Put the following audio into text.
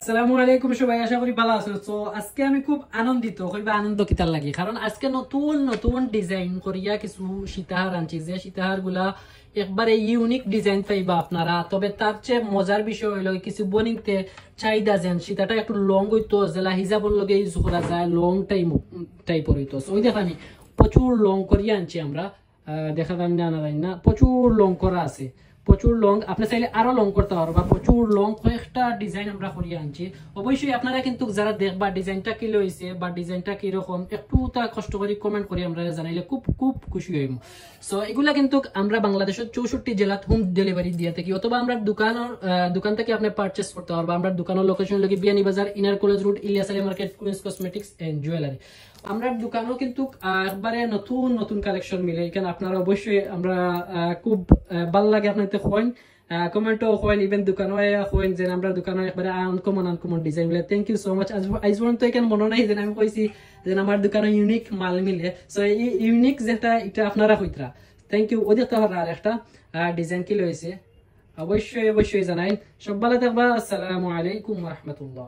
আসসালামু আলাইকুম সবাই, আশা করি ভালো আছেন। তো আজকে আমি খুব আনন্দিত, খুব আনন্দ কিতার লাগি, কারণ আজকে নতুন নতুন ডিজাইন করিয়া কিছু সীতাহার আনছি, যে সীতাহার গুলা একবারে ইউনিক ডিজাইন পাইবা আপনারা। তবে তার চেয়ে মজার বিষয় হইল কিছু বনিতে চাহিদা যেন সীতাটা একটু লং হইতো, জেলা হিজাবর লগে ইউজ করা যায়, লং টাইপর হইতো। ওই দেখ আমি প্রচুর লং করিয়া আনছি আমরা, দেখা যান জানা যায় না, প্রচুর লং করা আছে, প্রচুর লং। আপনি চাইলে আরো লং করতে পারবা, প্রচুর লং কয়েকটা ডিজাইন আমরা করিয়ে আনছি। অবশ্যই আপনারা কিন্তু যারা দেখবা ডিজাইনটা কি লইছে বা ডিজাইনটা কিরকম, একটু তা কষ্ট করে কমেন্ট করে আমরা জানাইলে খুব খুব খুশি হইব। সো এগুলা কিন্তু আমরা বাংলাদেশের 64 জেলাত হোম ডেলিভারি দিয়ে থাকি, অথবা আমরা দোকান থেকে আপনি পারচেস করতে পারবা। আমরা দোকানের লোকেশন লাগি Beanibazar, inner college road, Ilias Ali market, Queens cosmetics and jewellery. আমরা দোকানও কিন্তু একবারে নতুন নতুন কালেকশন মিলে, এখানে আপনারা অবশ্যই আমরা খুব ভালো লাগে আপনাদের হইন, কমেন্টও হইন, ইভেন দোকানও হইন যে আমরা দোকানে একবারে আনকমন ডিজাইন মিলে। Thank you so much. আজ পর্যন্ত এখানে মনে নাই যে আমি কইছি যে আমার দোকানে ইউনিক মাল মিলে। সো এই ইউনিক যেটা এটা আপনারা হইতরা। Thank you. ওই দেখতে আর একটা ডিজাইন কি লইছে অবশ্যই অবশ্যই জানাই। সব ভালো থাকবা। আসসালামু আলাইকুম ওয়া রাহমাতুল্লাহ।